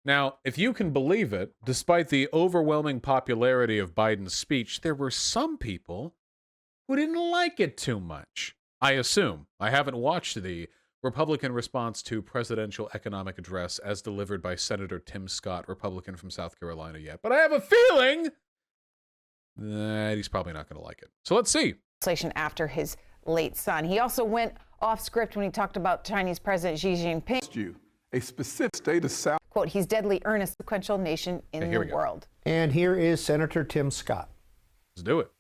Now, if you can believe it, despite the overwhelming popularity of Biden's speech, there were some people who didn't like it too much. I assume. I haven't watched the Republican response to presidential economic address as delivered by Senator Tim Scott, Republican from South Carolina, yet. But I have a feeling that he's probably not going to like it. So let's see. After his late son. He also went off script when he talked about Chinese President Xi Jinping. A specific state of South. Quote, he's deadly earnest, sequential nation in the world. And here is Senator Tim Scott. Let's do it.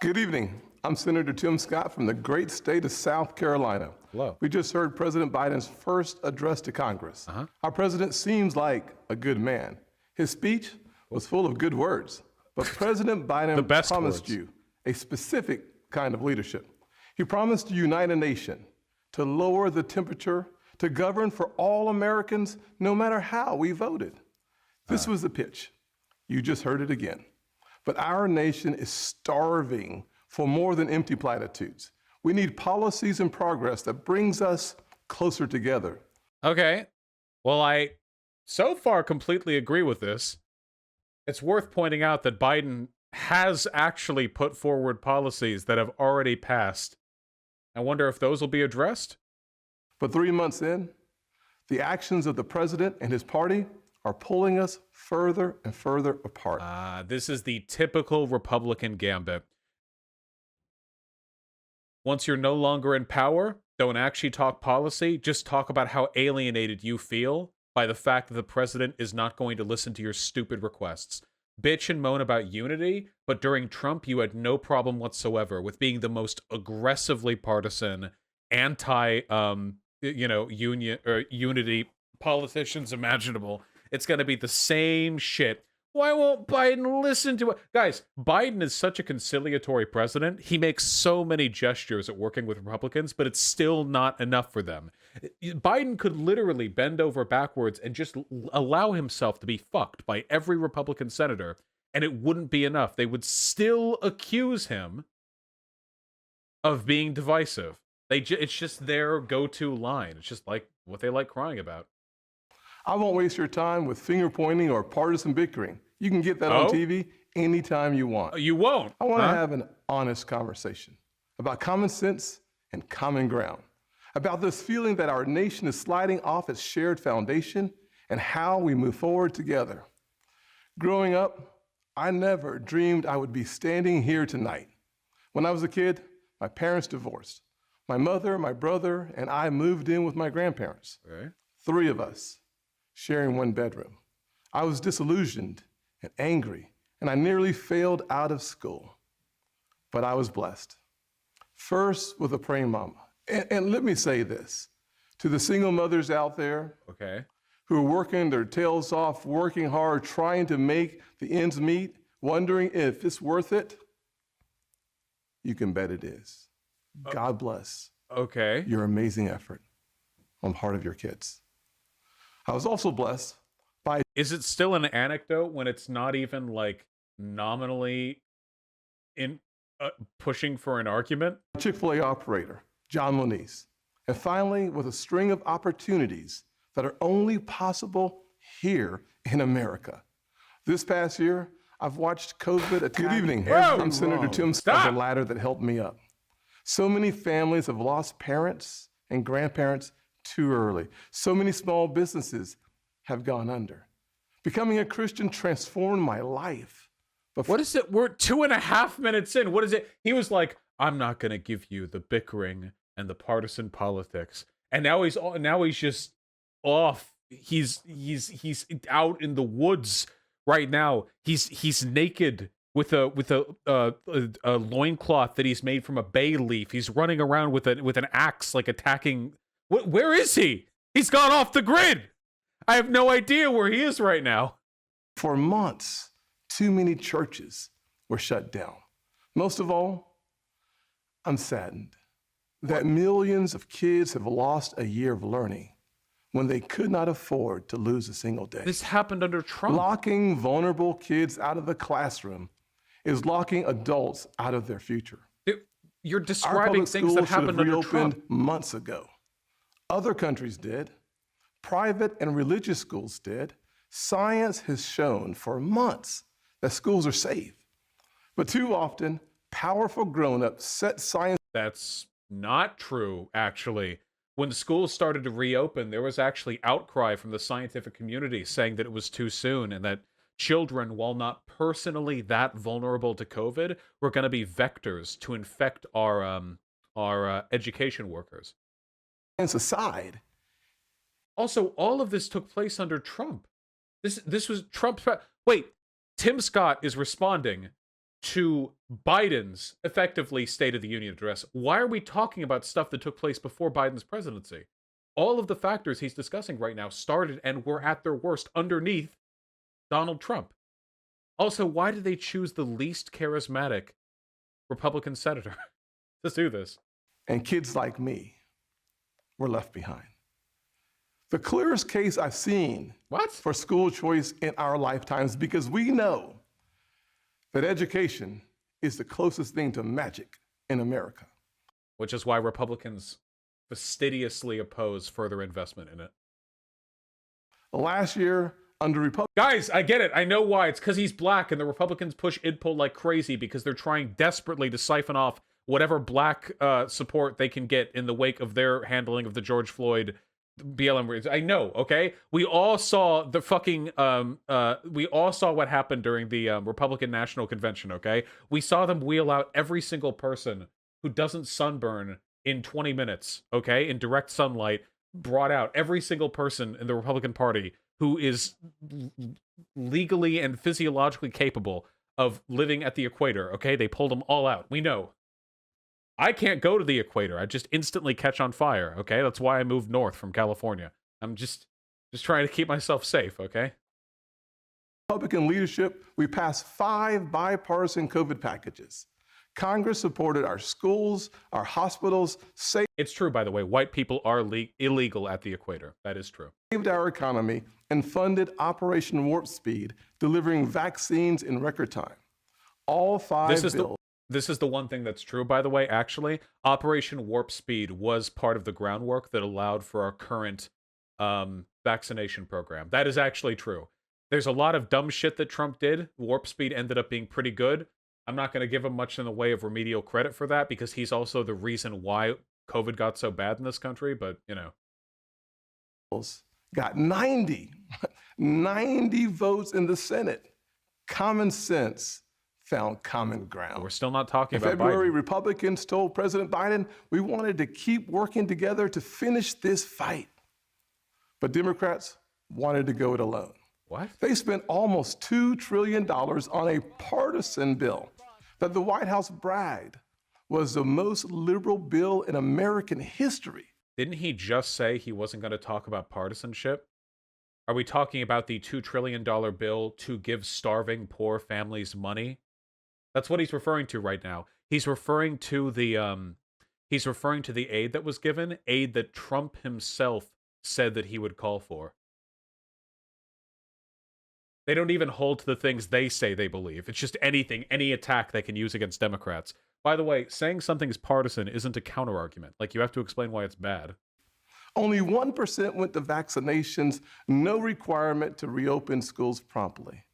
Good evening. I'm Senator Tim Scott from the great state of South Carolina. Hello. We just heard President Biden's first address to Congress. Our president seems like a good man. His speech was full of good words, but President Biden promised you a specific kind of leadership. He promised to unite a nation, to lower the temperature, to govern for all Americans, no matter how we voted. This was the pitch. You just heard it again. But our nation is starving for more than empty platitudes. We need policies and progress that brings us closer together. Okay. Well, I so far completely agree with this. It's worth pointing out that Biden has actually put forward policies that have already passed. I wonder if those will be addressed. But 3 months in, the actions of the president and his party are pulling us further and further apart. This is the typical Republican gambit. Once you're no longer in power, don't actually talk policy, just talk about how alienated you feel by the fact that the president is not going to listen to your stupid requests. Bitch and moan about unity, but during Trump, you had no problem whatsoever with being the most aggressively partisan, unity politicians imaginable. It's going to be the same shit. Why won't Biden listen to it? Guys, Biden is such a conciliatory president. He makes so many gestures at working with Republicans, but it's still not enough for them. Biden could literally bend over backwards and just allow himself to be fucked by every Republican senator, and it wouldn't be enough. They would still accuse him of being divisive. It's just their go-to line. It's just like what they like crying about. I won't waste your time with finger pointing or partisan bickering. You can get that on TV anytime you want. You won't. I want to have an honest conversation about common sense and common ground, about this feeling that our nation is sliding off its shared foundation and how we move forward together. Growing up, I never dreamed I would be standing here tonight. When I was a kid, my parents divorced. My mother, my brother, and I moved in with my grandparents. Okay. 3 of us sharing one bedroom. I was disillusioned and angry, and I nearly failed out of school. But I was blessed. First, with a praying mama. And let me say this, to the single mothers out there who are working their tails off, working hard, trying to make the ends meet, wondering if it's worth it, you can bet it is. God bless your amazing effort on the part of your kids. I was also blessed by... Is it still an anecdote when it's not even, like, nominally in pushing for an argument? Chick-fil-A operator, John Moniz. And finally, with a string of opportunities that are only possible here in America. This past year, I've watched COVID attack... Good evening. I'm Senator Tim Scott, the ladder that helped me up. So many families have lost parents and grandparents too early. So many small businesses have gone under. Becoming a Christian transformed my life. What is it? We're 2.5 minutes in. What is it? He was like, I'm not going to give you the bickering and the partisan politics. And now he's just off. He's out in the woods right now. He's naked with a loincloth that he's made from a bay leaf. He's running around with an axe, like attacking. Where is he? He's gone off the grid. I have no idea where he is right now. For months, too many churches were shut down. Most of all, I'm saddened that millions of kids have lost a year of learning when they could not afford to lose a single day. This happened under Trump. Locking vulnerable kids out of the classroom is locking adults out of their future. You're describing things that happened under Trump. Months ago. Other countries did. private and religious schools did. Science has shown for months that schools are safe. But too often, powerful grown-ups set science. That's not true, actually. When schools started to reopen, there was actually outcry from the scientific community saying that it was too soon and that children, while not personally that vulnerable to COVID, were going to be vectors to infect our education workers. Aside. Also, all of this took place under Trump. This was Trump's. Wait, Tim Scott is responding to Biden's effectively State of the Union address. Why are we talking about stuff that took place before Biden's presidency? All of the factors he's discussing right now started and were at their worst underneath Donald Trump. Also, why did they choose the least charismatic Republican senator to do this? And kids like me were left behind. The clearest case I've seen for school choice in our lifetimes, because we know that education is the closest thing to magic in America. Which is why Republicans fastidiously oppose further investment in it. Last year, under Republicans... Guys, I get it. I know why. It's because he's black, and the Republicans push IDPO like crazy because they're trying desperately to siphon off whatever black support they can get in the wake of their handling of the George Floyd BLM raids. I know, okay? We all saw the fucking we all saw what happened during the Republican National Convention, okay? We saw them wheel out every single person who doesn't sunburn in 20 minutes, okay? In direct sunlight, brought out every single person in the Republican Party who is legally and physiologically capable of living at the equator, okay? They pulled them all out. We know. I can't go to the equator. I just instantly catch on fire, okay? That's why I moved north from California. I'm just trying to keep myself safe, okay? Republican leadership, we passed 5 bipartisan COVID packages. Congress supported our schools, our hospitals, It's true, by the way. White people are illegal at the equator. That is true. Saved our economy and funded Operation Warp Speed, delivering vaccines in record time. All 5 bills. This is the one thing that's true, by the way, actually. Operation Warp Speed was part of the groundwork that allowed for our current vaccination program. That is actually true. There's a lot of dumb shit that Trump did. Warp Speed ended up being pretty good. I'm not going to give him much in the way of remedial credit for that because he's also the reason why COVID got so bad in this country, but, you know. Got 90 votes in the Senate. Common sense found common ground. We're still not talking in about February, Biden. Republicans told President Biden we wanted to keep working together to finish this fight. But Democrats wanted to go it alone. What? They spent almost $2 trillion on a partisan bill that the White House bragged was the most liberal bill in American history. Didn't he just say he wasn't going to talk about partisanship? Are we talking about the $2 trillion bill to give starving poor families money? That's what he's referring to right now. He's referring to the aid that was given, aid that Trump himself said that he would call for. They don't even hold to the things they say they believe. It's just anything, any attack they can use against Democrats. By the way, saying something is partisan isn't a counter-argument. Like, you have to explain why it's bad. Only 1% went to vaccinations, no requirement to reopen schools promptly.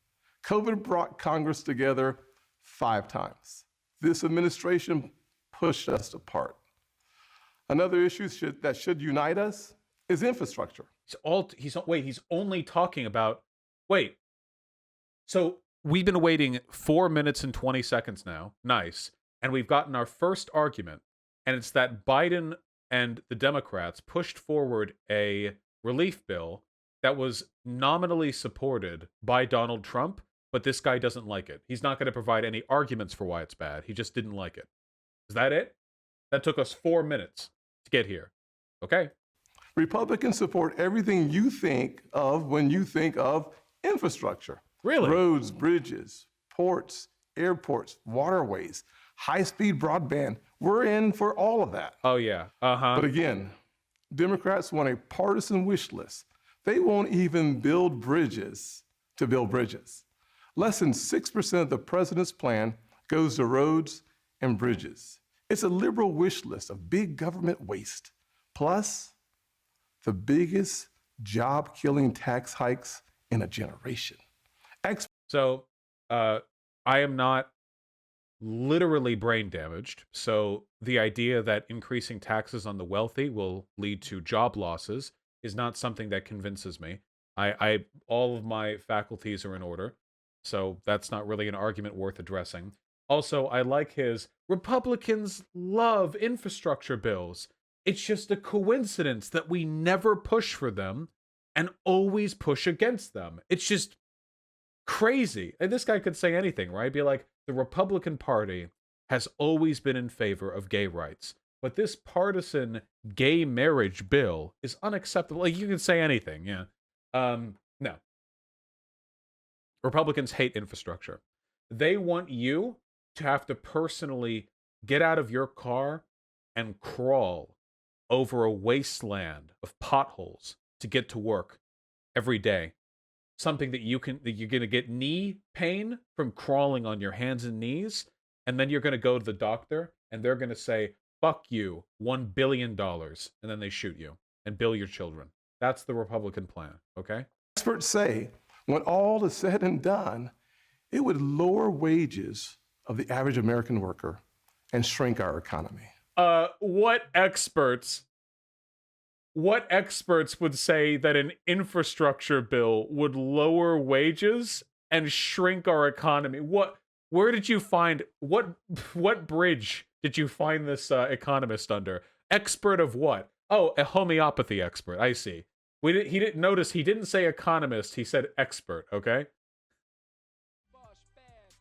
COVID brought Congress together 5 times. This administration pushed us apart. Another issue that should unite us is infrastructure. He's only talking about, so we've been waiting 4 minutes and 20 seconds now. Nice. And we've gotten our first argument. And it's that Biden and the Democrats pushed forward a relief bill that was nominally supported by Donald Trump, but this guy doesn't like it. He's not going to provide any arguments for why it's bad. He just didn't like it. Is that it? That took us 4 minutes to get here. Okay. Republicans support everything you think of when you think of infrastructure. Really? Roads, bridges, ports, airports, waterways, high-speed broadband. We're in for all of that. Oh, yeah. Uh-huh. But again, Democrats want a partisan wish list. They won't even build bridges to build bridges. Less than 6% of the president's plan goes to roads and bridges. It's a liberal wish list of big government waste. Plus, the biggest job-killing tax hikes in a generation. So I am not literally brain damaged. So the idea that increasing taxes on the wealthy will lead to job losses is not something that convinces me. I all of my faculties are in order, so that's not really an argument worth addressing. Also, I like his Republicans love infrastructure bills. It's just a coincidence that we never push for them and always push against them. It's just crazy. And this guy could say anything, right? Be like, the Republican Party has always been in favor of gay rights, but this partisan gay marriage bill is unacceptable. Like, you can say anything, yeah. No. Republicans hate infrastructure. They want you to have to personally get out of your car and crawl over a wasteland of potholes to get to work every day. Something that you're going to get knee pain from crawling on your hands and knees, and then you're going to go to the doctor, and they're going to say, fuck you, $1 billion, and then they shoot you and bill your children. That's the Republican plan, okay? Experts say when all is said and done, it would lower wages of the average American worker and shrink our economy. What experts would say that an infrastructure bill would lower wages and shrink our economy? Where did you find, what bridge did you find this economist under? Expert of what? Oh, a homeopathy expert. I see. He didn't notice, he didn't say economist, he said expert, okay?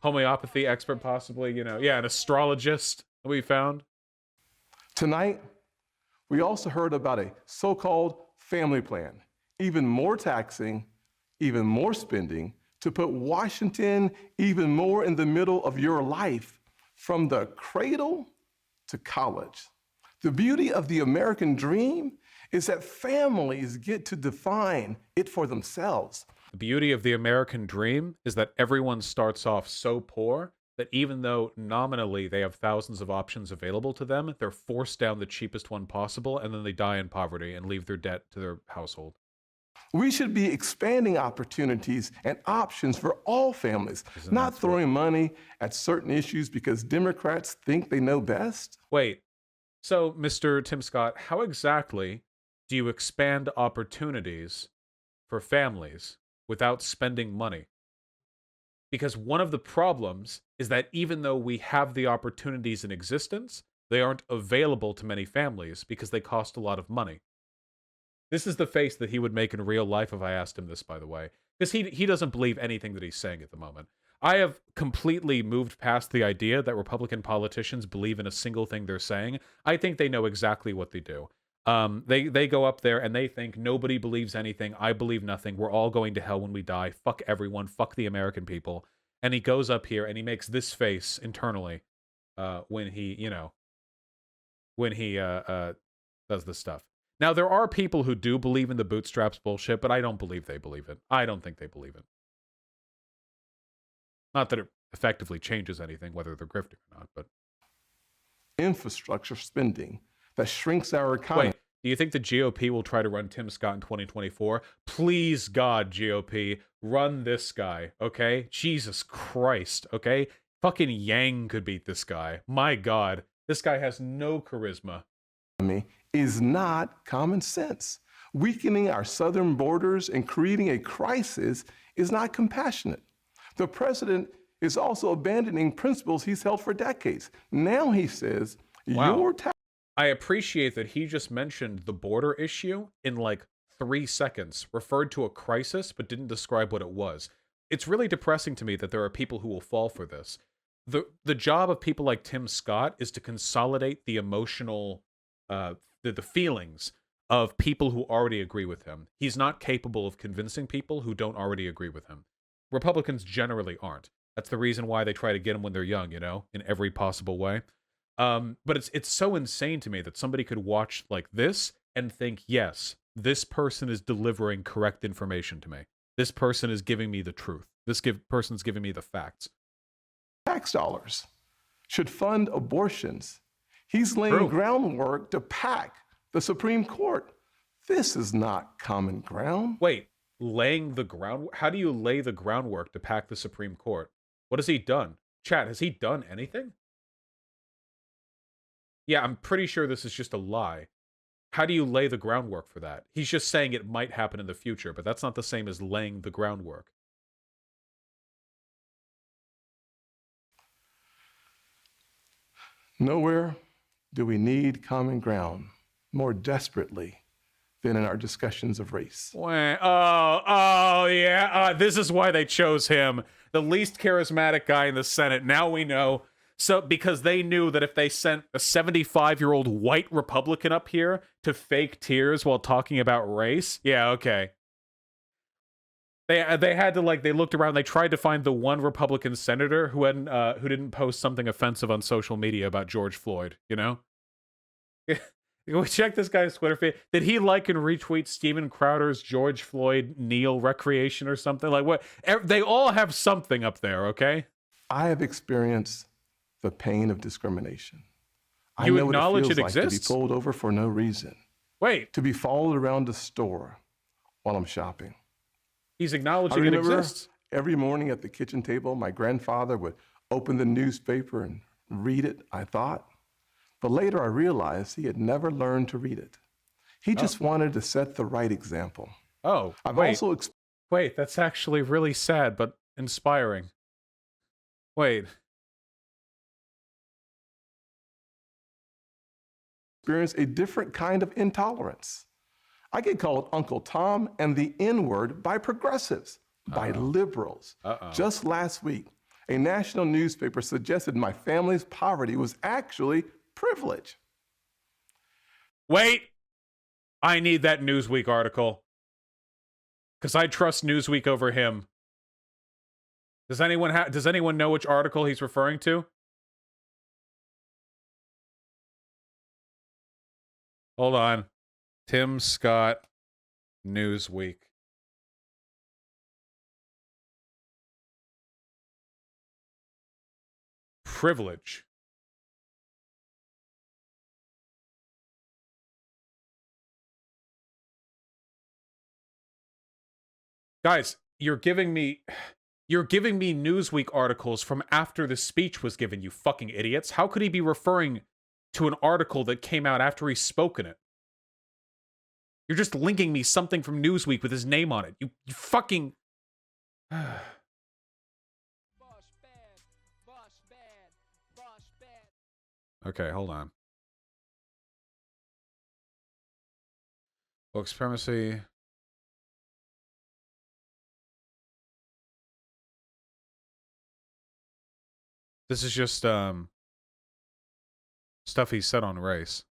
Homeopathy expert, possibly, you know. Yeah, an astrologist we found. Tonight, we also heard about a so-called family plan, even more taxing, even more spending, to put Washington even more in the middle of your life, from the cradle to college. The beauty of the American dream is that families get to define it for themselves. The beauty of the American dream is that everyone starts off so poor that even though nominally they have thousands of options available to them, they're forced down the cheapest one possible, and then they die in poverty and leave their debt to their household. We should be expanding opportunities and options for all families, not throwing money at certain issues because Democrats think they know best. Wait, so Mr. Tim Scott, how exactly do you expand opportunities for families without spending money? Because one of the problems is that even though we have the opportunities in existence, they aren't available to many families because they cost a lot of money. This is the face that he would make in real life if I asked him this, by the way. Because he doesn't believe anything that he's saying at the moment. I have completely moved past the idea that Republican politicians believe in a single thing they're saying. I think they know exactly what they do. They go up there and they think nobody believes anything. I believe nothing. We're all going to hell when we die. Fuck everyone. Fuck the American people. And he goes up here and he makes this face internally when he, you know, when he does this stuff. Now, there are people who do believe in the bootstraps bullshit, but I don't believe they believe it. I don't think they believe it. Not that it effectively changes anything, whether they're grifting or not, but... Infrastructure spending that shrinks our economy. Wait, do you think the GOP will try to run Tim Scott in 2024? Please, God, GOP, run this guy, okay? Jesus Christ, okay? Fucking Yang could beat this guy. My God, this guy has no charisma. Is not common sense. Weakening our southern borders and creating a crisis is not compassionate. The president is also abandoning principles he's held for decades. Now he says, wow. I appreciate that he just mentioned the border issue in like 3 seconds, referred to a crisis, but didn't describe what it was. It's really depressing to me that there are people who will fall for this. The job of people like Tim Scott is to consolidate the emotional, the feelings of people who already agree with him. He's not capable of convincing people who don't already agree with him. Republicans generally aren't. That's the reason why they try to get them when they're young, you know, in every possible way. But it's so insane to me that somebody could watch like this and think, yes, this person is delivering correct information to me. This person is giving me the truth. This person's giving me the facts. Tax dollars should fund abortions. He's laying groundwork to pack the Supreme Court. This is not common ground. Wait, laying the ground? How do you lay the groundwork to pack the Supreme Court? What has he done? Chat, has he done anything? Yeah, I'm pretty sure this is just a lie. How do you lay the groundwork for that? He's just saying it might happen in the future, but that's not the same as laying the groundwork. Nowhere do we need common ground more desperately than in our discussions of race. Oh, yeah. This is why they chose him. The least charismatic guy in the Senate. Now we know. So, because they knew that if they sent a 75-year-old white Republican up here to fake tears while talking about race, yeah, okay. They had to, like, they looked around, they tried to find the one Republican senator who didn't post something offensive on social media about George Floyd, you know? Check this guy's Twitter feed. Did he like and retweet Steven Crowder's George Floyd kneel recreation or something? Like, what? They all have something up there, okay? I have experienced the pain of discrimination. You I know acknowledge what it it feels like exists? to be pulled over for no reason. Wait, To be followed around the store while I'm shopping. he's I acknowledging it remember exists. every morning at the kitchen table, my grandfather would open the newspaper and read it, I thought. But later I realized he had never learned to read it. He just wanted to set the right example. Oh, I've wait, also wait, that's actually really sad, but inspiring. Wait, experienced a different kind of intolerance. I get called Uncle Tom and the N-word by progressives, by liberals. Just last week, a national newspaper suggested my family's poverty was actually privilege. wait. I need that Newsweek article. Because I trust Newsweek over him. Does anyone know which article he's referring to? Hold on. Tim Scott, Newsweek. Privilege. Guys, you're giving me Newsweek articles from after the speech was given, you fucking idiots. How could he be referring to an article that came out after he's spoken it? You're just linking me something from Newsweek with his name on it. You fucking... Okay, hold on. Book supremacy. This is just stuff he said on race.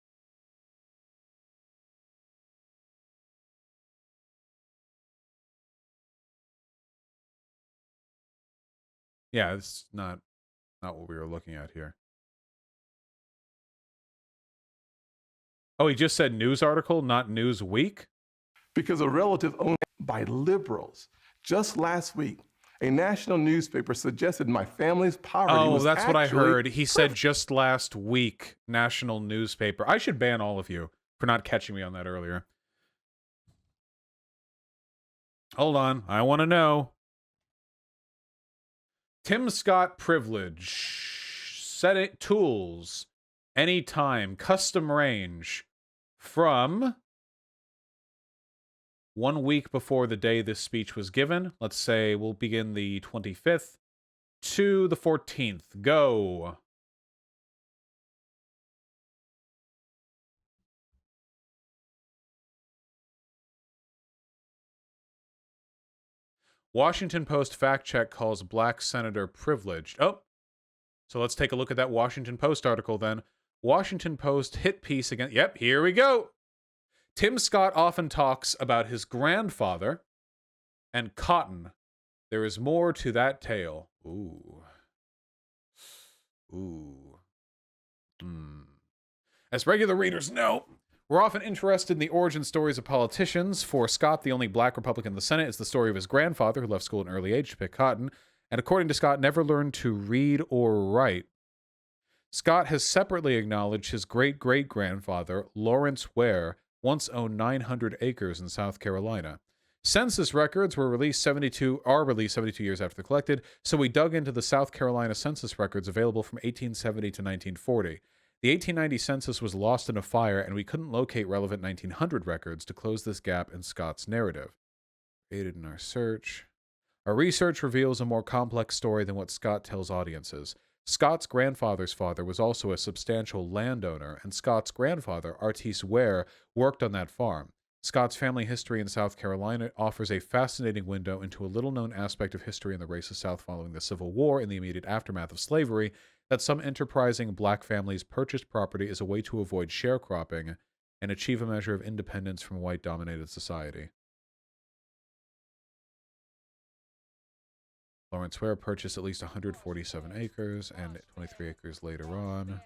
Yeah, it's not what we were looking at here. Oh, he just said news article, not news week? Because a relative owned by liberals. Just last week, a national newspaper suggested my family's poverty was that's what I actually heard. He said just last week, national newspaper. I should ban all of you for not catching me on that earlier. Hold on. I want to know. Tim Scott privilege. Set it tools. Anytime. Custom range. From 1 week before the day this speech was given. Let's say we'll begin the 25th to the 14th. Go. Washington Post fact check calls black senator privileged. Oh, so let's take a look at that Washington Post article then. Washington Post hit piece again. Yep, here we go. Tim Scott often talks about his grandfather and cotton. There is more to that tale. Ooh. Ooh. As regular readers know, we're often interested in the origin stories of politicians. For Scott, the only black Republican in the Senate is the story of his grandfather, who left school at an early age to pick cotton, and according to Scott, never learned to read or write. Scott has separately acknowledged his great-great-grandfather, Lawrence Ware, once owned 900 acres in South Carolina. Census records are released 72 years after they're collected, so we dug into the South Carolina census records available from 1870 to 1940. The 1890 census was lost in a fire, and we couldn't locate relevant 1900 records to close this gap in Scott's narrative. Aided in our search. Our research reveals a more complex story than what Scott tells audiences. Scott's grandfather's father was also a substantial landowner, and Scott's grandfather, Artis Ware, worked on that farm. Scott's family history in South Carolina offers a fascinating window into a little-known aspect of history in the racist South following the Civil War and the immediate aftermath of slavery, that some enterprising black families purchased property as a way to avoid sharecropping and achieve a measure of independence from white-dominated society. Lawrence Ware purchased at least 147 acres and 23 acres later on.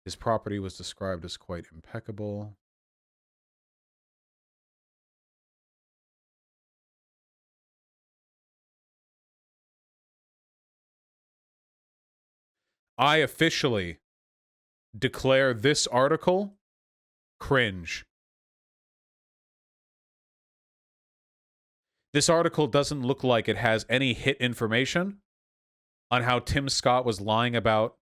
His property was described as quite impeccable. I officially declare this article cringe. This article doesn't look like it has any hit information on how Tim Scott was lying about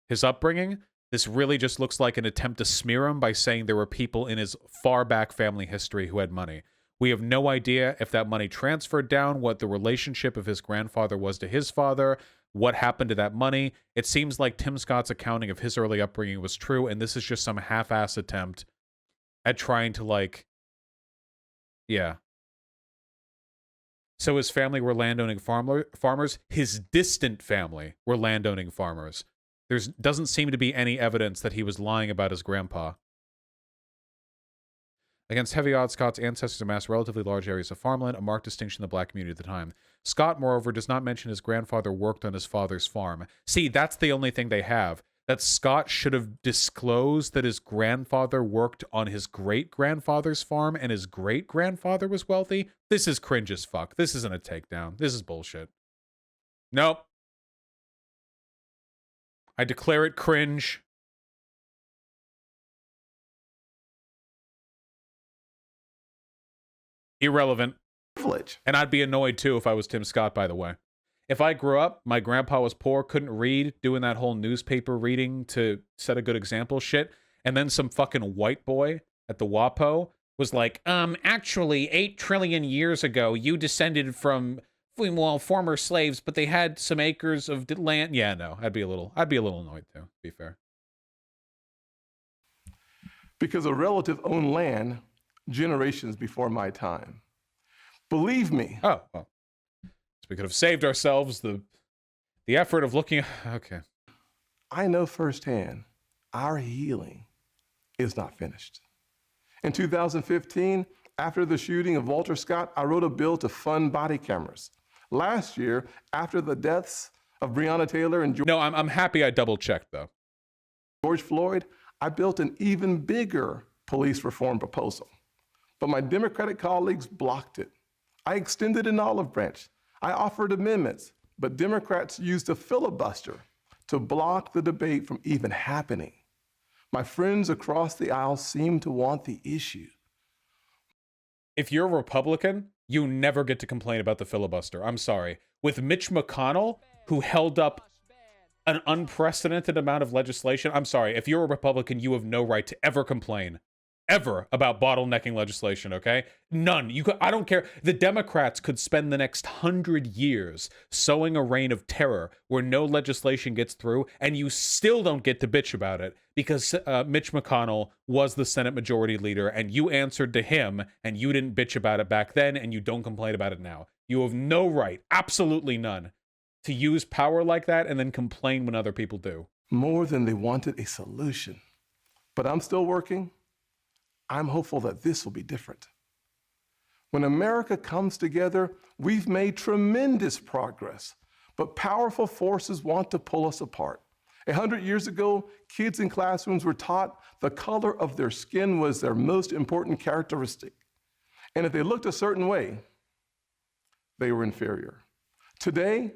his upbringing. This really just looks like an attempt to smear him by saying there were people in his far back family history who had money. We have no idea if that money transferred down, what the relationship of his grandfather was to his father, what happened to that money. It seems like Tim Scott's accounting of his early upbringing was true, and this is just some half-ass attempt at trying to, like, yeah. So his family were landowning farmers. His distant family were landowning farmers. There doesn't seem to be any evidence that he was lying about his grandpa. Against heavy odds, Scott's ancestors amassed relatively large areas of farmland, a marked distinction in the black community at the time. Scott, moreover, does not mention his grandfather worked on his father's farm. See, that's the only thing they have. That Scott should have disclosed that his grandfather worked on his great-grandfather's farm and his great-grandfather was wealthy. This is cringe as fuck. This isn't a takedown. This is bullshit. Nope. I declare it cringe. Irrelevant. Privilege. And I'd be annoyed too if I was Tim Scott, by the way. If I grew up, my grandpa was poor, couldn't read, doing that whole newspaper reading to set a good example shit, and then some fucking white boy at the WAPO was like, actually, 8 trillion years ago, you descended from, well, former slaves, but they had some acres of land. Yeah, no, I'd be a little annoyed too, to be fair. Because a relative owned land generations before my time. Believe me. Oh, well. We could have saved ourselves the effort of looking. Okay. I know firsthand our healing is not finished. In 2015, after the shooting of Walter Scott, I wrote a bill to fund body cameras. Last year, after the deaths of Breonna Taylor and No, I'm happy I double-checked, though. George Floyd, I built an even bigger police reform proposal. But my Democratic colleagues blocked it. I extended an olive branch. I offered amendments, but Democrats used a filibuster to block the debate from even happening. My friends across the aisle seem to want the issue. If you're a Republican, you never get to complain about the filibuster. I'm sorry. With Mitch McConnell, who held up an unprecedented amount of legislation, I'm sorry. If you're a Republican, you have no right to ever complain. Ever about bottlenecking legislation, okay? None. I don't care. The Democrats could spend the next 100 years sowing a reign of terror where no legislation gets through, and you still don't get to bitch about it because Mitch McConnell was the Senate Majority Leader, and you answered to him, and you didn't bitch about it back then, and you don't complain about it now. You have no right, absolutely none, to use power like that and then complain when other people do. More than they wanted a solution. But I'm still working. I'm hopeful that this will be different. When America comes together, we've made tremendous progress, but powerful forces want to pull us apart. 100 years ago, kids in classrooms were taught the color of their skin was their most important characteristic. And if they looked a certain way, they were inferior. Today,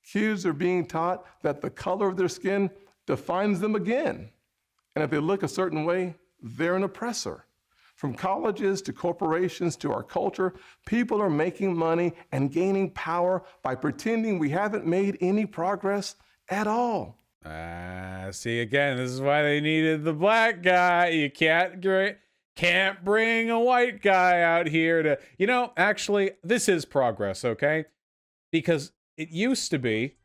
kids are being taught that the color of their skin defines them again. And if they look a certain way, they're an oppressor. From colleges to corporations to our culture, people are making money and gaining power by pretending we haven't made any progress at all. See, again, this is why they needed the black guy. You can't bring a white guy out here to, actually, this is progress, okay? Because it used to be,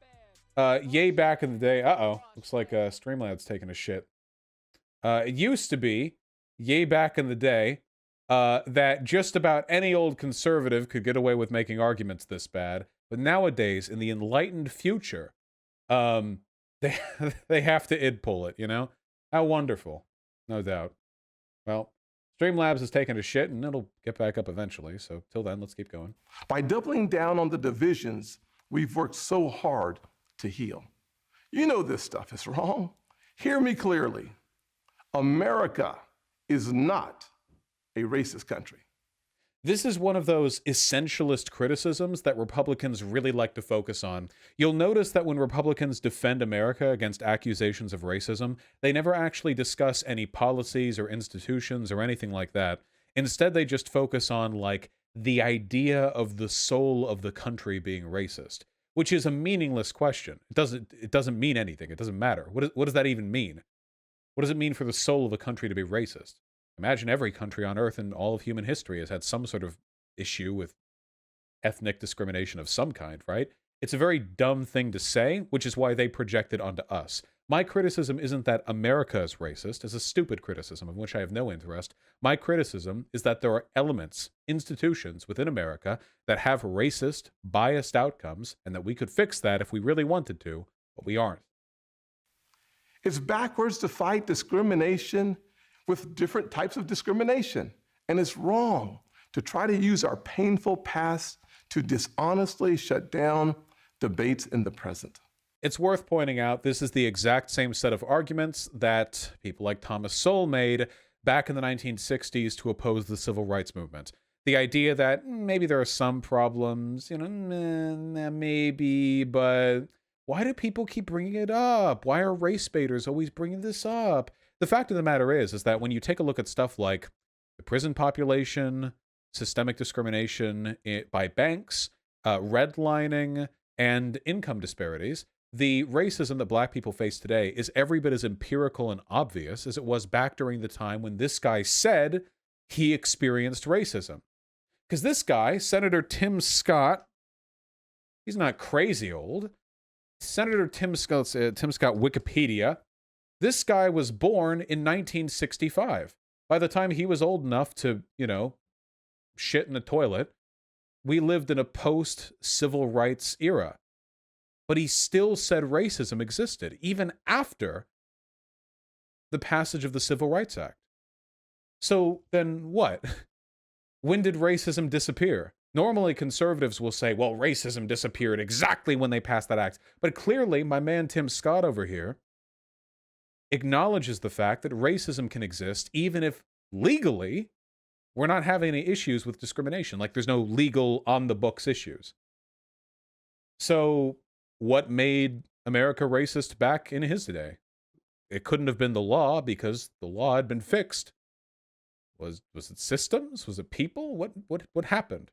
yay back in the day, looks like Streamlad's taking a shit. It used to be, yay back in the day, that just about any old conservative could get away with making arguments this bad. But nowadays, in the enlightened future, they have to id pull it, How wonderful. No doubt. Well, Streamlabs is taking a shit, and it'll get back up eventually. So till then, let's keep going. By doubling down on the divisions we've worked so hard to heal. You know this stuff is wrong. Hear me clearly. America is not a racist country. This is one of those essentialist criticisms that Republicans really like to focus on. You'll notice that when Republicans defend America against accusations of racism, they never actually discuss any policies or institutions or anything like that. Instead, they just focus on, like, the idea of the soul of the country being racist, which is a meaningless question. It doesn't mean anything. It doesn't matter. What does that even mean? What does it mean for the soul of a country to be racist? Imagine every country on Earth in all of human history has had some sort of issue with ethnic discrimination of some kind, right? It's a very dumb thing to say, which is why they project it onto us. My criticism isn't that America is racist. It's a stupid criticism of which I have no interest. My criticism is that there are elements, institutions within America that have racist, biased outcomes, and that we could fix that if we really wanted to, but we aren't. It's backwards to fight discrimination with different types of discrimination. And it's wrong to try to use our painful past to dishonestly shut down debates in the present. It's worth pointing out this is the exact same set of arguments that people like Thomas Sowell made back in the 1960s to oppose the civil rights movement. The idea that maybe there are some problems, maybe, but why do people keep bringing it up? Why are race baiters always bringing this up? The fact of the matter is that when you take a look at stuff like the prison population, systemic discrimination by banks, redlining, and income disparities, the racism that black people face today is every bit as empirical and obvious as it was back during the time when this guy said he experienced racism. Because this guy, Senator Tim Scott, he's not crazy old. Senator Tim Scott Wikipedia. This guy was born in 1965. By the time he was old enough to, shit in the toilet, we lived in a post-civil rights era. But he still said racism existed, even after the passage of the Civil Rights Act. So then what? When did racism disappear? Normally, conservatives will say, well, racism disappeared exactly when they passed that act. But clearly, my man Tim Scott over here acknowledges the fact that racism can exist even if legally we're not having any issues with discrimination. Like there's no legal on-the-books issues. So what made America racist back in his day? It couldn't have been the law because the law had been fixed. Was it systems? Was it people? What happened?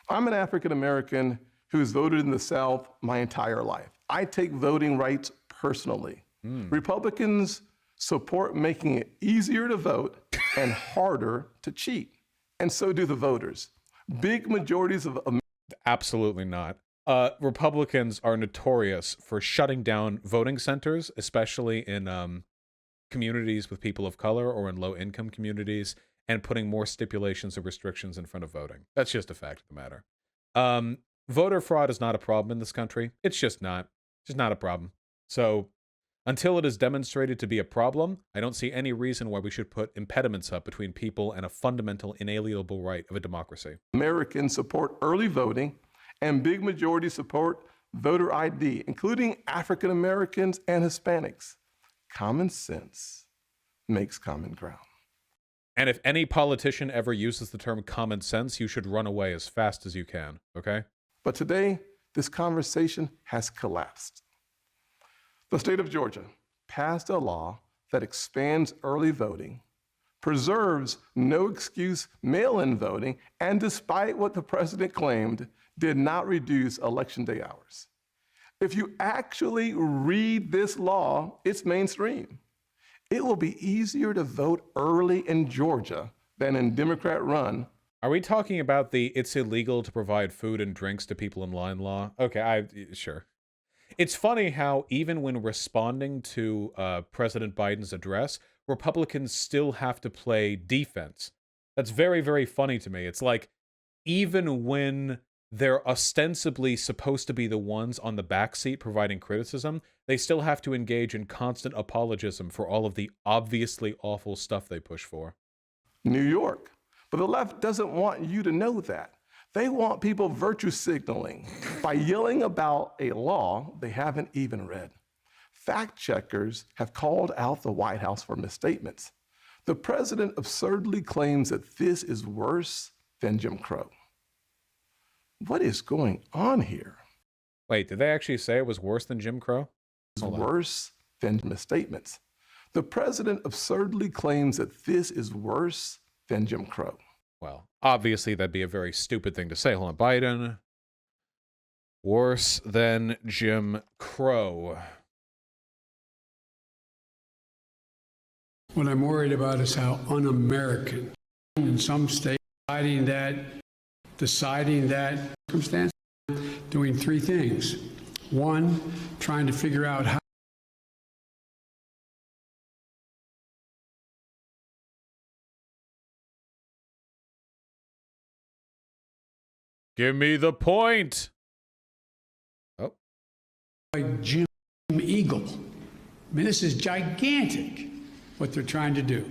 I'm an African American who's voted in the South my entire life. I take voting rights personally. Republicans support making it easier to vote and harder to cheat. And so do the voters. Big majorities of Americans. Absolutely not. Republicans are notorious for shutting down voting centers, especially in communities with people of color or in low-income communities, and putting more stipulations or restrictions in front of voting. That's just a fact of the matter. Voter fraud is not a problem in this country. It's just not. It's just not a problem. So until it is demonstrated to be a problem, I don't see any reason why we should put impediments up between people and a fundamental inalienable right of a democracy. Americans support early voting, and big majorities support voter ID, including African Americans and Hispanics. Common sense makes common ground. And if any politician ever uses the term common sense, you should run away as fast as you can, okay? But today, this conversation has collapsed. The state of Georgia passed a law that expands early voting, preserves no excuse mail-in voting, and despite what the president claimed, did not reduce election day hours. If you actually read this law, it's mainstream. It will be easier to vote early in Georgia than in Democrat-run. Are we talking about the it's illegal to provide food and drinks to people in line law? Okay, sure. It's funny how even when responding to President Biden's address, Republicans still have to play defense. That's very, very funny to me. It's like, even when they're ostensibly supposed to be the ones on the backseat providing criticism, they still have to engage in constant apologism for all of the obviously awful stuff they push for. New York. But the left doesn't want you to know that. They want people virtue signaling by yelling about a law they haven't even read. Fact checkers have called out the White House for misstatements. The president absurdly claims that this is worse than Jim Crow. What is going on here? Wait, did they actually say it was worse than Jim Crow? It's worse than misstatements. The president absurdly claims that this is worse than Jim Crow. Well, obviously that'd be a very stupid thing to say. Hold on, Biden. Worse than Jim Crow. What I'm worried about is how un-American in some states deciding that circumstance, doing three things. One, trying to figure out how Give me the point. Oh. like Jim Eagle. I mean, this is gigantic, what they're trying to do.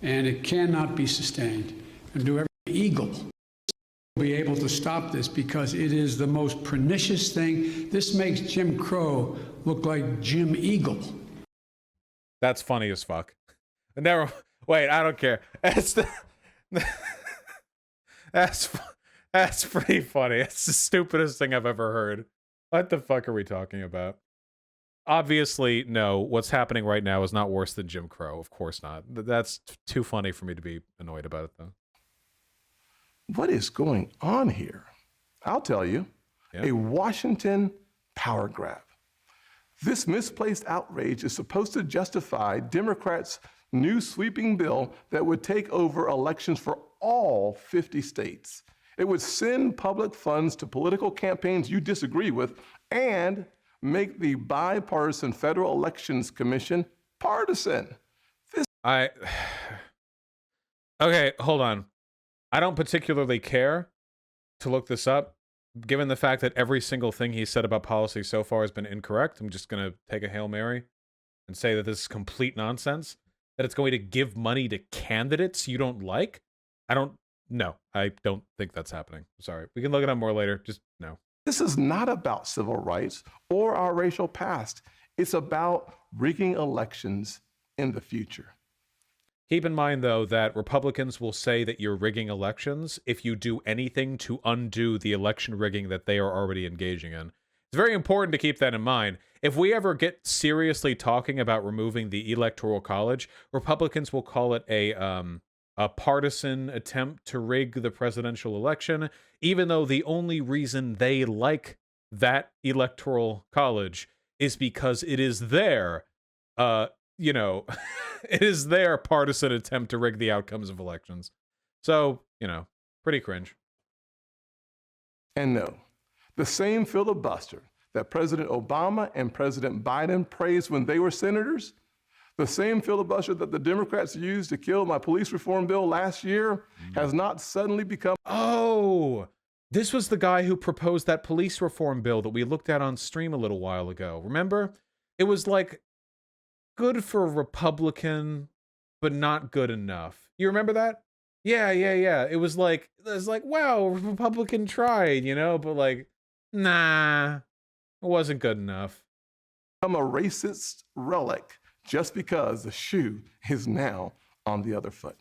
And it cannot be sustained. And do every Eagle be able to stop this, because it is the most pernicious thing. This makes Jim Crow look like Jim Eagle. That's funny as fuck. Never. Wait, I don't care. That's pretty funny. It's the stupidest thing I've ever heard. What the fuck are we talking about? Obviously, no. What's happening right now is not worse than Jim Crow. Of course not. That's too funny for me to be annoyed about it, though. What is going on here? I'll tell you. Yeah. A Washington power grab. This misplaced outrage is supposed to justify Democrats' new sweeping bill that would take over elections for all 50 states. It would send public funds to political campaigns you disagree with and make the bipartisan Federal Elections Commission partisan. Okay, hold on. I don't particularly care to look this up. Given the fact that every single thing he said about policy so far has been incorrect, I'm just going to take a Hail Mary and say that this is complete nonsense. That it's going to give money to candidates you don't like. No, I don't think that's happening. Sorry. We can look it up more later. Just no. This is not about civil rights or our racial past. It's about rigging elections in the future. Keep in mind, though, that Republicans will say that you're rigging elections if you do anything to undo the election rigging that they are already engaging in. It's very important to keep that in mind. If we ever get seriously talking about removing the Electoral College, Republicans will call it a partisan attempt to rig the presidential election, even though the only reason they like that Electoral College is because it is their, it is their partisan attempt to rig the outcomes of elections. So, pretty cringe. And no, the same filibuster that President Obama and President Biden praised when they were senators, the same filibuster that the Democrats used to kill my police reform bill last year has not suddenly become... Oh, this was the guy who proposed that police reform bill that we looked at on stream a little while ago. Remember? It was like good for Republican, but not good enough. You remember that? Yeah. It was like, wow, Republican tried, but like, nah, it wasn't good enough. I'm a racist relic just because the shoe is now on the other foot.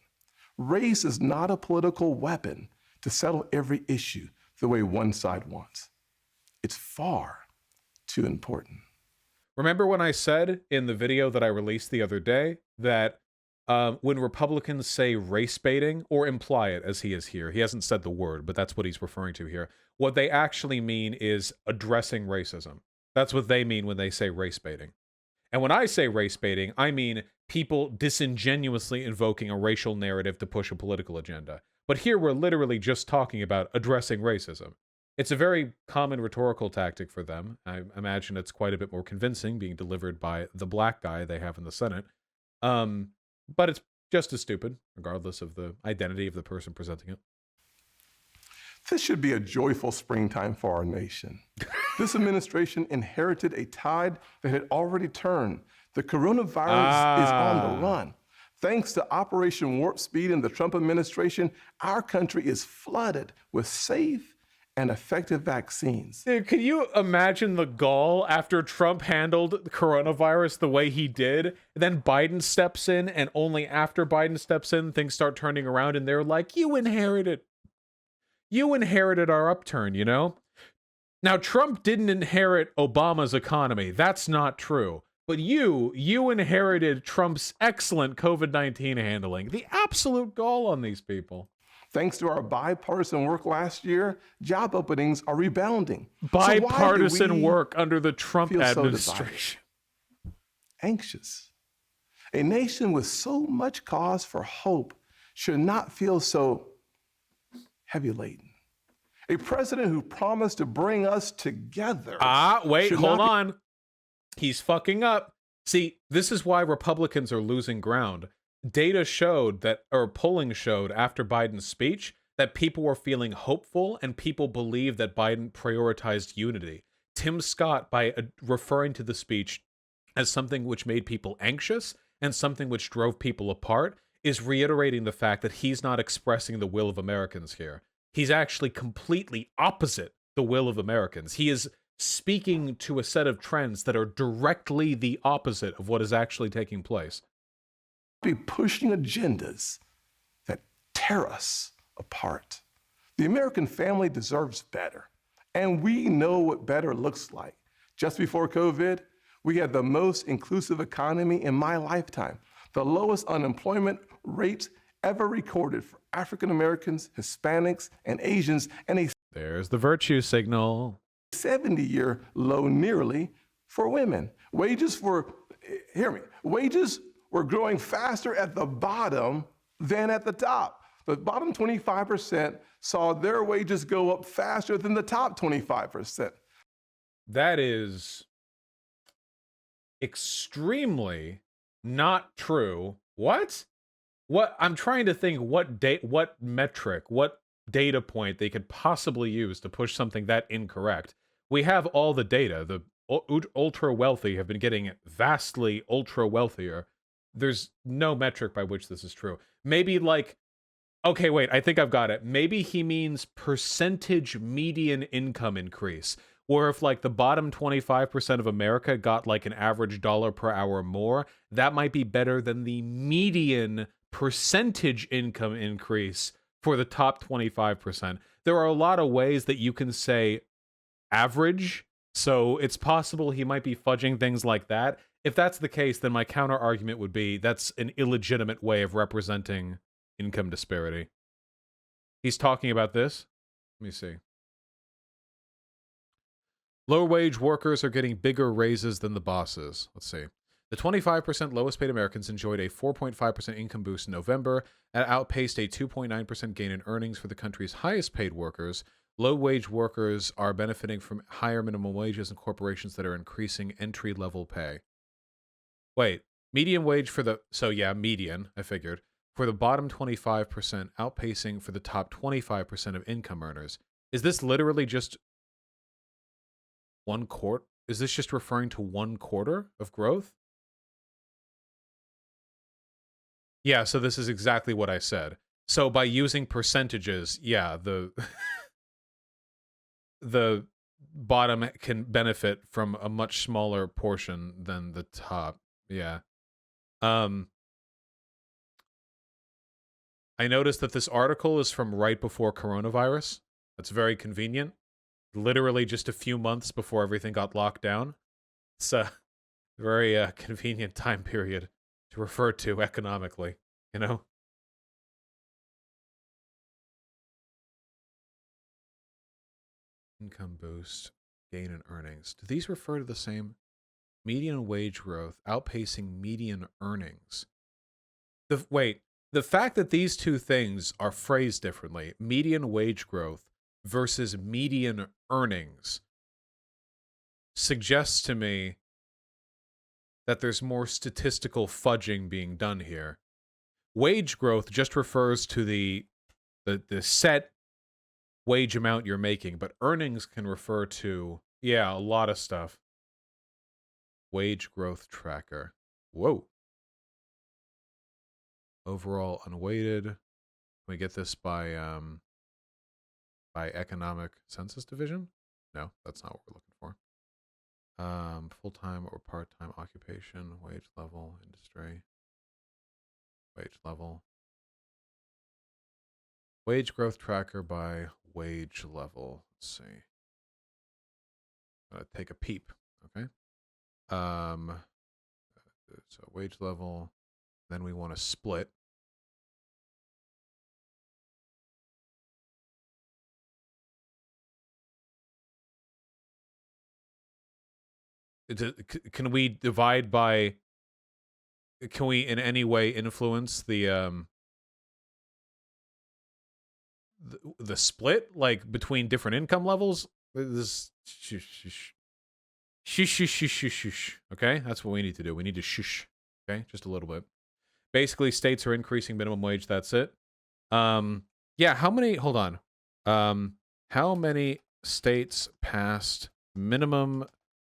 Race is not a political weapon to settle every issue the way one side wants. It's far too important. Remember when I said in the video that I released the other day that when Republicans say race baiting, or imply it as he is here, he hasn't said the word, but that's what he's referring to here. What they actually mean is addressing racism. That's what they mean when they say race baiting. And when I say race baiting, I mean people disingenuously invoking a racial narrative to push a political agenda. But here we're literally just talking about addressing racism. It's a very common rhetorical tactic for them. I imagine it's quite a bit more convincing being delivered by the black guy they have in the Senate. But it's just as stupid, regardless of the identity of the person presenting it. This should be a joyful springtime for our nation. This administration inherited a tide that had already turned. The coronavirus is on the run. Thanks to Operation Warp Speed and the Trump administration, our country is flooded with safe and effective vaccines. Dude, can you imagine the gall after Trump handled the coronavirus the way he did? Then Biden steps in, and only after Biden steps in, things start turning around, and they're like, you inherited our upturn, you know? Now, Trump didn't inherit Obama's economy. That's not true. But you inherited Trump's excellent COVID-19 handling. The absolute gall on these people. Thanks to our bipartisan work last year, job openings are rebounding. Bipartisan work under the Trump administration. Anxious. A nation with so much cause for hope should not feel so heavy laden. A president who promised to bring us together. Wait, hold on. He's fucking up. See, this is why Republicans are losing ground. Data showed that, or polling showed after Biden's speech, that people were feeling hopeful and people believed that Biden prioritized unity. Tim Scott, by referring to the speech as something which made people anxious and something which drove people apart, is reiterating the fact that he's not expressing the will of Americans here. He's actually completely opposite the will of Americans. He is speaking to a set of trends that are directly the opposite of what is actually taking place. Be pushing agendas that tear us apart. The American family deserves better, and we know what better looks like. Just before COVID, we had the most inclusive economy in my lifetime, the lowest unemployment rates ever recorded for African Americans, Hispanics, and Asians, and a There's the virtue signal. 70-year low nearly for women. Wages were growing faster at the bottom than at the top. The bottom 25% saw their wages go up faster than the top 25%. That is extremely not true. What? I'm trying to think what metric, what data point they could possibly use to push something that incorrect. We have all the data. The ultra wealthy have been getting vastly ultra wealthier. There's no metric by which this is true. Maybe like, okay, wait, I think I've got it. Maybe he means percentage median income increase. Or if like the bottom 25% of America got like an average dollar per hour more, that might be better than the median percentage income increase for the top 25%. There are a lot of ways that you can say average, so it's possible he might be fudging things like that. If that's the case, then my counter argument would be that's an illegitimate way of representing income disparity. He's talking about this. Let me see. Lower wage workers are getting bigger raises than the bosses. Let's see. The 25% lowest paid Americans enjoyed a 4.5% income boost in November and outpaced a 2.9% gain in earnings for the country's highest paid workers. Low wage workers are benefiting from higher minimum wages and corporations that are increasing entry-level pay. Wait, median wage for the... So yeah, median, I figured. For the bottom 25%, outpacing for the top 25% of income earners. Is this literally just one quarter? Is this just referring to 1 quarter of growth? Yeah, so this is exactly what I said. So by using percentages, yeah, the the bottom can benefit from a much smaller portion than the top. Yeah. I noticed that this article is from right before coronavirus. That's very convenient. Literally just a few months before everything got locked down. So Very convenient time period to refer to economically, you know? Income boost, gain in earnings. Do these refer to the same? Median wage growth outpacing median earnings. The fact that these two things are phrased differently, median wage growth versus median earnings, suggests to me that there's more statistical fudging being done here. Wage growth just refers to the set wage amount you're making, but earnings can refer to, yeah, a lot of stuff. Wage growth tracker. Whoa. Overall unweighted. Can we get this by economic census division? No, that's not what we're looking for. Full-time or part-time occupation, wage level, industry, wage level. Wage growth tracker by wage level. Let's see. Take a peep, okay? So wage level, then we want to split. Can we divide by, can we in any way influence the split, like between different income levels? This shush. Okay, that's what we need to do. We need to shush. Okay, just a little bit. Basically, states are increasing minimum wage. That's it. Yeah. How many? Hold on. How many states passed minimum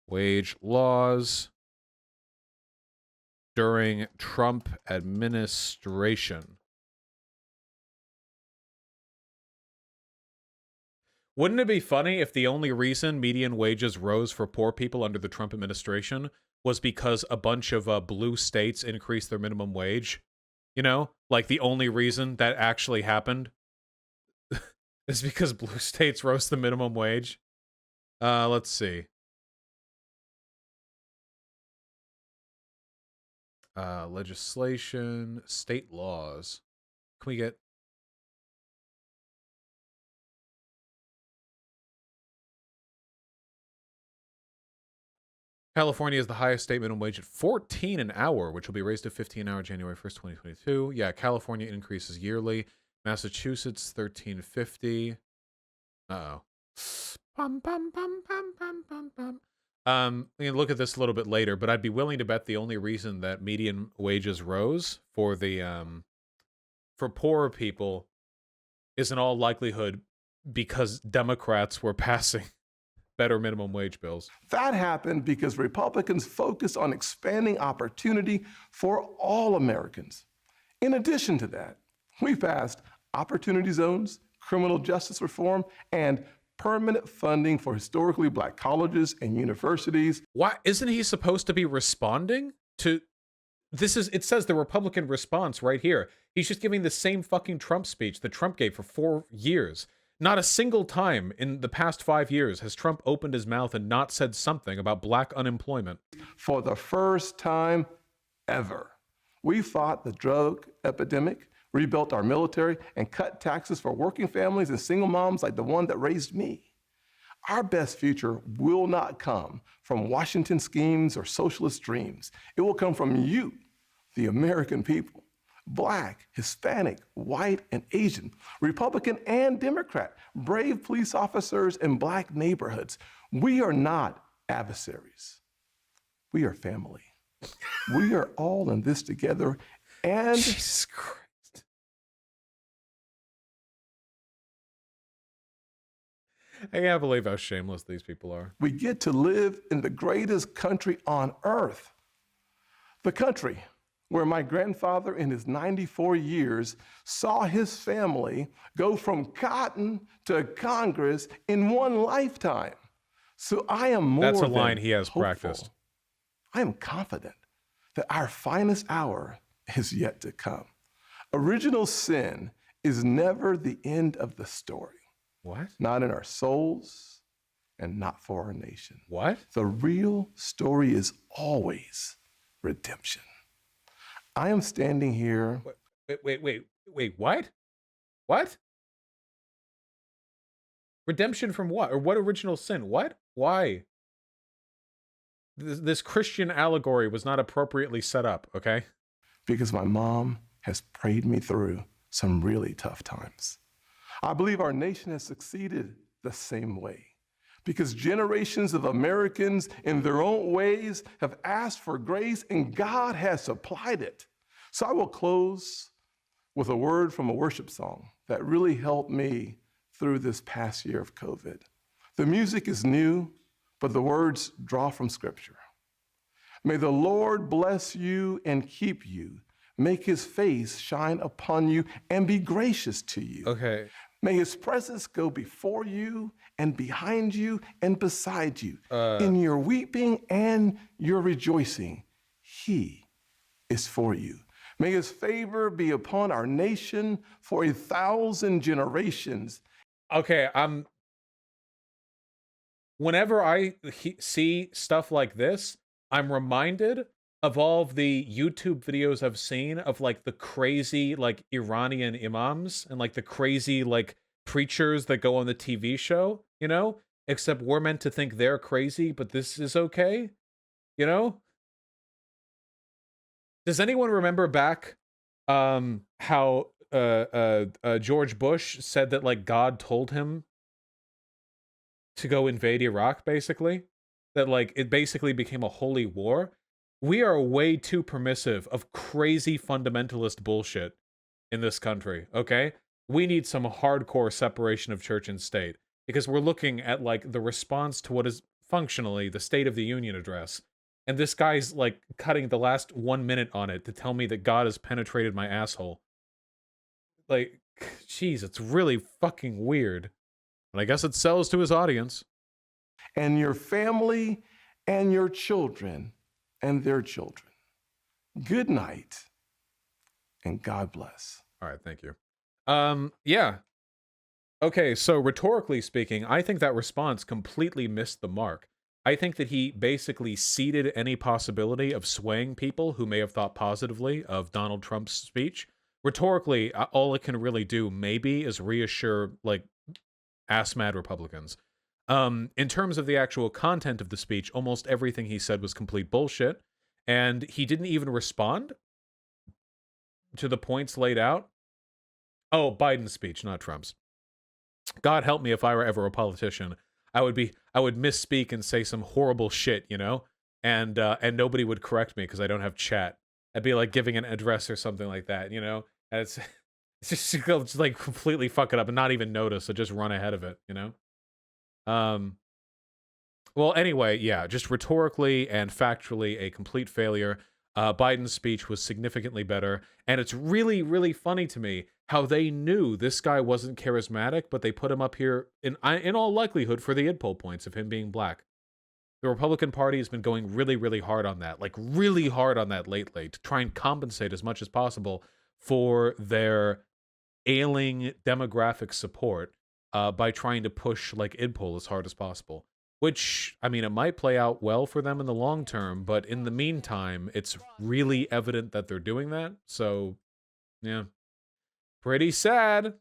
wage laws during Trump administration? Wouldn't it be funny if the only reason median wages rose for poor people under the Trump administration was because a bunch of blue states increased their minimum wage? You know, like the only reason that actually happened is because blue states rose the minimum wage. Let's see. Legislation, state laws. Can we get... California is the highest state minimum wage at $14 an hour, which will be raised to $15 an hour January 1st, 2022. Yeah, California increases yearly. Massachusetts, $13.50. Uh-oh. Pum, pum, pum, pum, pum, pum, pum. We can look at this a little bit later, but I'd be willing to bet the only reason that median wages rose for the for poorer people is in all likelihood because Democrats were passing better minimum wage bills. That happened because Republicans focused on expanding opportunity for all Americans. In addition to that, we passed opportunity zones, criminal justice reform, and permanent funding for historically black colleges and universities. Why isn't he supposed to be responding to this? It says the Republican response right here. He's just giving the same fucking Trump speech that Trump gave for 4 years. Not a single time in the past 5 years has Trump opened his mouth and not said something about black unemployment. For the first time ever, we fought the drug epidemic, rebuilt our military, and cut taxes for working families and single moms like the one that raised me. Our best future will not come from Washington schemes or socialist dreams. It will come from you, the American people. Black, Hispanic, white, and Asian, Republican and Democrat, brave police officers in black neighborhoods. We are not adversaries. We are family. We are all in this together, and Jesus Christ. I can't believe how shameless these people are. we get to live in the greatest country on earth. The country where my grandfather in his 94 years saw his family go from cotton to Congress in one lifetime. So I am more That's a than line he has hopeful. practiced. I am confident that our finest hour is yet to come. Original sin is never the end of the story. What? Not in our souls, and not for our nation. What? The real story is always redemption. I am standing here. Wait, what? What? Redemption from what? Or what original sin? What? Why? This Christian allegory was not appropriately set up, okay? Because my mom has prayed me through some really tough times. I believe our nation has succeeded the same way because generations of Americans in their own ways have asked for grace and God has supplied it. So I will close with a word from a worship song that really helped me through this past year of COVID. The music is new, but the words draw from Scripture. May the Lord bless you and keep you, make his face shine upon you and be gracious to you. Okay. May his presence go before you and behind you and beside you. In your weeping and your rejoicing, he is for you. May his favor be upon our nation for 1,000 generations. Okay, whenever I see stuff like this, I'm reminded of all of the YouTube videos I've seen of like the crazy like Iranian imams and like the crazy like preachers that go on the TV show, you know? Except we're meant to think they're crazy, but this is okay, you know? Does anyone remember back how George Bush said that like God told him to go invade Iraq, basically? That like it basically became a holy war? We are way too permissive of crazy fundamentalist bullshit in this country, okay? We need some hardcore separation of church and state because we're looking at like the response to what is functionally the State of the Union address. And this guy's like cutting the last 1 minute on it to tell me that God has penetrated my asshole. Like, jeez, it's really fucking weird. And I guess it sells to his audience. And your family and your children and their children. Good night and God bless. All right, thank you. Yeah. Okay, so rhetorically speaking, I think that response completely missed the mark. I think that he basically ceded any possibility of swaying people who may have thought positively of Donald Trump's speech. Rhetorically, all it can really do, maybe, is reassure, like, ass-mad Republicans. In terms of the actual content of the speech, almost everything he said was complete bullshit, and he didn't even respond to the points laid out. Oh, Biden's speech, not Trump's. God help me if I were ever a politician. I would misspeak and say some horrible shit, you know? And nobody would correct me because I don't have chat. I'd be like giving an address or something like that, you know? And it's just like completely fuck it up and not even notice, so just run ahead of it, you know? Well, anyway, yeah, just rhetorically and factually a complete failure. Biden's speech was significantly better, and it's really, really funny to me how they knew this guy wasn't charismatic, but they put him up here in all likelihood for the id poll points of him being black. The Republican Party has been going really, really hard on that, like really hard on that lately, to try and compensate as much as possible for their ailing demographic support by trying to push like id poll as hard as possible. Which, I mean, it might play out well for them in the long term, but in the meantime, it's really evident that they're doing that. So, yeah. Pretty sad.